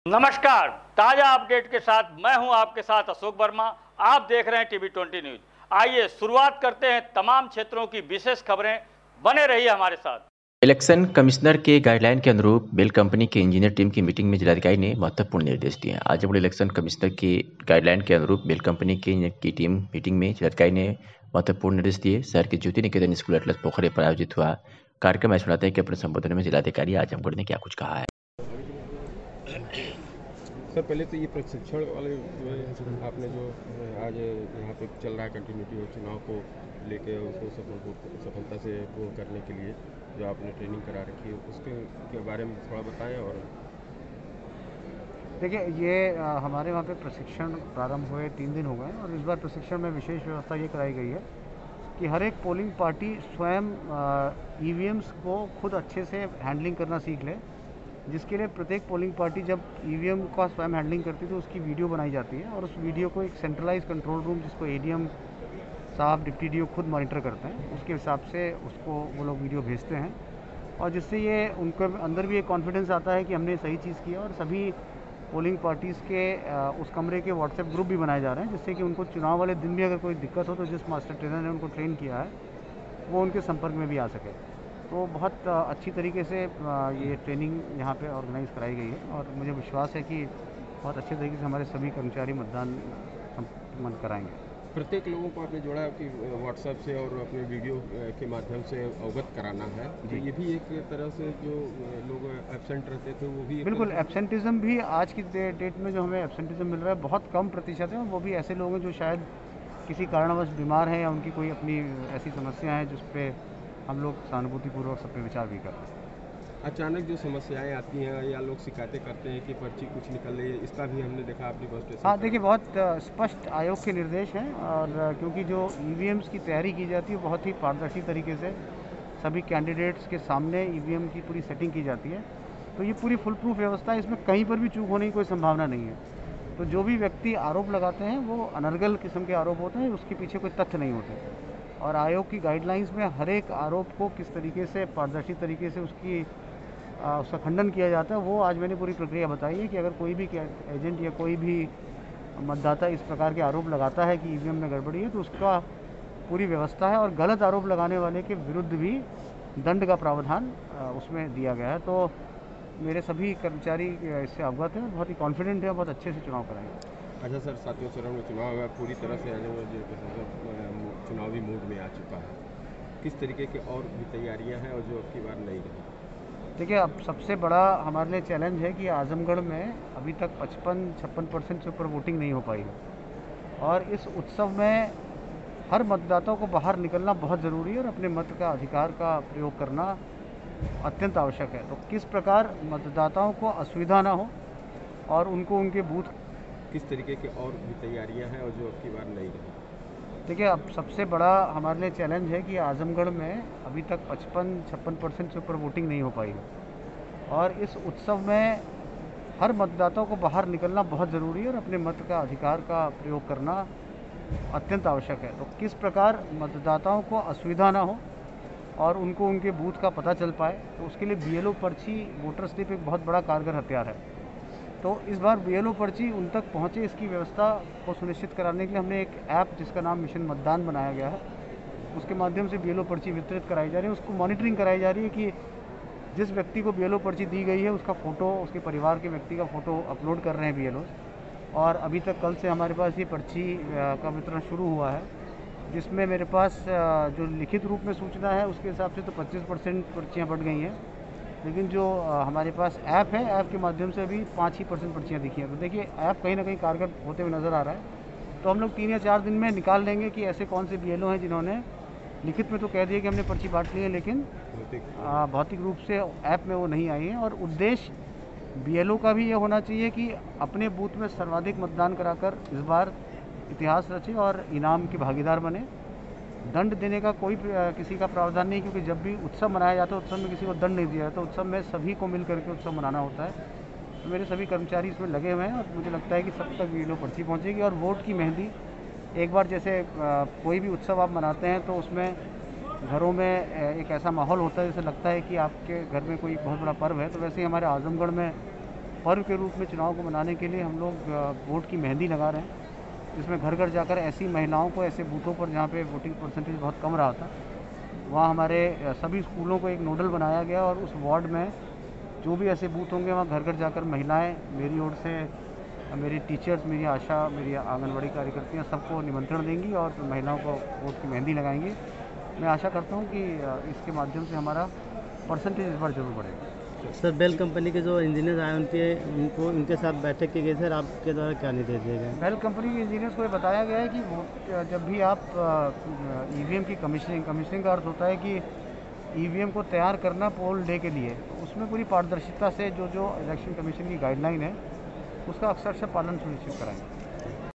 नमस्कार, ताजा अपडेट के साथ मैं हूं आपके साथ अशोक वर्मा। आप देख रहे हैं टीवी 20 न्यूज। आइए शुरुआत करते हैं तमाम क्षेत्रों की विशेष खबरें। बने रहिए हमारे साथ। इलेक्शन कमिश्नर के गाइडलाइन के अनुरूप बेल कंपनी के इंजीनियर टीम की मीटिंग में जिलाधिकारी ने महत्वपूर्ण निर्देश दिए हैं। आजमगढ़ इलेक्शन कमिश्नर के गाइडलाइन के अनुरूप बेल कंपनी की टीम मीटिंग में जिलाधिकारी ने महत्वपूर्ण निर्देश दिए। शहर के ज्योति निकेतन स्कूल एटलस पोखरे पर आयोजित हुआ कार्यक्रम में सुनाते हैं कि अपने संबोधन में जिलाधिकारी आजमगढ़ ने क्या कुछ कहा है। सर, पहले तो ये प्रशिक्षण वाले जो आपने जो आज यहाँ पे चल रहा है कंटिन्यूटी और चुनाव को लेके उसको सफलता से वो करने के लिए जो आपने ट्रेनिंग करा रखी है उसके बारे में थोड़ा बताएं। और देखिए, ये हमारे वहाँ पे प्रशिक्षण प्रारंभ हुए 3 दिन हो गए और इस बार प्रशिक्षण में विशेष व्यवस्था ये कराई गई है कि हर एक पोलिंग पार्टी स्वयं ईवीएम्स को खुद अच्छे से हैंडलिंग करना सीख ले, जिसके लिए प्रत्येक पोलिंग पार्टी जब ईवीएम का स्वयं हैंडलिंग करती है तो उसकी वीडियो बनाई जाती है और उस वीडियो को एक सेंट्रलाइज कंट्रोल रूम, जिसको एडीएम साहब डिप्टी डीओ खुद मॉनिटर करते हैं, उसके हिसाब से उसको वो लोग वीडियो भेजते हैं और जिससे ये उनके अंदर भी एक कॉन्फिडेंस आता है कि हमने सही चीज़ किया। और सभी पोलिंग पार्टीज़ के उस कमरे के व्हाट्सएप ग्रुप भी बनाए जा रहे हैं, जिससे कि उनको चुनाव वाले दिन भी अगर कोई दिक्कत हो तो जिस मास्टर ट्रेनर ने उनको ट्रेन किया है वो उनके संपर्क में भी आ सके। तो बहुत अच्छी तरीके से ये ट्रेनिंग यहाँ पे ऑर्गेनाइज़ कराई गई है और मुझे विश्वास है कि बहुत अच्छे तरीके से हमारे सभी कर्मचारी मतदान संपन्न कराएंगे। प्रत्येक लोगों को आपने जोड़ा कि व्हाट्सएप से और अपने वीडियो के माध्यम से अवगत कराना है, तो ये भी एक तरह से जो लोग एब्सेंट रहते थे वो भी बिल्कुल, एब्सेंटिज्म भी आज की डेट में जो हमें एब्सेंटिज्म मिल रहा है बहुत कम प्रतिशत है और वो भी ऐसे लोग हैं जो शायद किसी कारणवश बीमार हैं या उनकी कोई अपनी ऐसी समस्या है जिस पे हम लोग सहानुभूतिपूर्वक सब पे विचार भी करते हैं। अचानक जो समस्याएं आती हैं या लोग शिकायतें करते हैं कि पर्ची कुछ निकल रही है, इसका भी हमने देखा आपने बस। हाँ, देखिए, बहुत स्पष्ट आयोग के निर्देश हैं और क्योंकि जो ईवीएम्स की तैयारी की जाती है बहुत ही पारदर्शी तरीके से सभी कैंडिडेट्स के सामने ईवीएम की पूरी सेटिंग की जाती है, तो ये पूरी फुल प्रूफ व्यवस्था है, इसमें कहीं पर भी चूक होने की कोई संभावना नहीं है। तो जो भी व्यक्ति आरोप लगाते हैं वो अनर्गल किस्म के आरोप होते हैं, उसके पीछे कोई तथ्य नहीं होते और आयोग की गाइडलाइंस में हर एक आरोप को किस तरीके से पारदर्शी तरीके से उसका खंडन किया जाता है, वो आज मैंने पूरी प्रक्रिया बताई है कि अगर कोई भी एजेंट या कोई भी मतदाता इस प्रकार के आरोप लगाता है कि ईवीएम में गड़बड़ी है तो उसका पूरी व्यवस्था है और गलत आरोप लगाने वाले के विरुद्ध भी दंड का प्रावधान उसमें दिया गया है। तो मेरे सभी कर्मचारी इससे अवगत हैं, बहुत ही कॉन्फिडेंट है, बहुत अच्छे से चुनाव कराएंगे। अच्छा सर, 7वें चरण में चुनाव है, पूरी तरह से चुनावी मूड में आ चुका है, किस तरीके की और भी तैयारियां हैं और जो अब की बार नहीं रही? देखिए, अब सबसे बड़ा हमारे लिए चैलेंज है कि आजमगढ़ में अभी तक 55-56% से ऊपर वोटिंग नहीं हो पाई है और इस उत्सव में हर मतदाताओं को बाहर निकलना बहुत ज़रूरी है और अपने मत का अधिकार का प्रयोग करना अत्यंत आवश्यक है। तो किस प्रकार मतदाताओं को असुविधा ना हो और उनको उनके बूथ किस तरीके की और भी तैयारियां हैं और जो अब की बार नहीं रही? देखिए, अब सबसे बड़ा हमारे लिए चैलेंज है कि आजमगढ़ में अभी तक 55-56% से ऊपर वोटिंग नहीं हो पाई है और इस उत्सव में हर मतदाताओं को बाहर निकलना बहुत ज़रूरी है और अपने मत का अधिकार का प्रयोग करना अत्यंत आवश्यक है। तो किस प्रकार मतदाताओं को असुविधा ना हो और उनको उनके बूथ का पता चल पाए, तो उसके लिए बीएलओ पर्ची, वोटर स्लिप एक बहुत बड़ा कारगर हथियार है। तो इस बार बीएलओ पर्ची उन तक पहुँचे, इसकी व्यवस्था को सुनिश्चित कराने के लिए हमने एक ऐप जिसका नाम मिशन मतदान बनाया गया है, उसके माध्यम से बीएलओ पर्ची वितरित कराई जा रही है। उसको मॉनिटरिंग कराई जा रही है कि जिस व्यक्ति को बीएलओ पर्ची दी गई है उसका फ़ोटो, उसके परिवार के व्यक्ति का फ़ोटो अपलोड कर रहे हैं बीएलओ। और अभी तक कल से हमारे पास ये पर्ची का वितरण शुरू हुआ है, जिसमें मेरे पास जो लिखित रूप में सूचना है उसके हिसाब से तो 25% पर्चियाँ बढ़ गई हैं, लेकिन जो हमारे पास ऐप है, ऐप के माध्यम से अभी 5% पर्चियाँ दिखी हैं। तो देखिए, ऐप कहीं ना कहीं कारगर होते हुए नज़र आ रहा है। तो हम लोग 3 या 4 दिन में निकाल लेंगे कि ऐसे कौन से बीएलओ हैं जिन्होंने लिखित में तो कह दिया कि हमने पर्ची बांट ली है, लेकिन भौतिक रूप से ऐप में वो नहीं आई है। और उद्देश्य बीएलओ का भी ये होना चाहिए कि अपने बूथ में सर्वाधिक मतदान कराकर इस बार इतिहास रचे और इनाम के भागीदार बने। दंड देने का कोई किसी का प्रावधान नहीं, क्योंकि जब भी उत्सव मनाया जाता है उत्सव में किसी को दंड नहीं दिया जाता, उत्सव में सभी को मिल करके उत्सव मनाना होता है। तो मेरे सभी कर्मचारी इसमें लगे हुए हैं और मुझे लगता है कि सब तक बीएलओ पर्ची पहुँचेगी। और वोट की मेहंदी, एक बार जैसे कोई भी उत्सव आप मनाते हैं तो उसमें घरों में एक ऐसा माहौल होता है जैसे लगता है कि आपके घर में कोई बहुत बड़ा पर्व है, तो वैसे ही हमारे आजमगढ़ में पर्व के रूप में चुनाव को मनाने के लिए हम लोग वोट की मेहंदी लगा रहे हैं, जिसमें घर घर जाकर ऐसी महिलाओं को ऐसे बूथों पर जहाँ पे वोटिंग परसेंटेज बहुत कम रहा था, वहाँ हमारे सभी स्कूलों को एक नोडल बनाया गया और उस वार्ड में जो भी ऐसे बूथ होंगे वहाँ घर घर जाकर महिलाएं मेरी ओर से, मेरी टीचर्स, मेरी आशा, मेरी आंगनबाड़ी कार्यकर्तियाँ सबको निमंत्रण देंगी और महिलाओं को वोट की मेहंदी लगाएंगी। मैं आशा करता हूँ कि इसके माध्यम से हमारा परसेंटेज इस बार जरूर बढ़ेगा। सर, बेल कंपनी के जो इंजीनियर आए उनके साथ बैठक की गई, सर आपके द्वारा क्या निर्देश दिए गए? बेल कंपनी के इंजीनियर्स को ये बताया गया है कि जब भी आप ईवीएम की कमीशनिंग का अर्थ होता है कि ईवीएम को तैयार करना पोल डे के लिए, उसमें पूरी पारदर्शिता से जो इलेक्शन कमीशन की गाइडलाइन है उसका अक्षरशः पालन सुनिश्चित कराएंगे।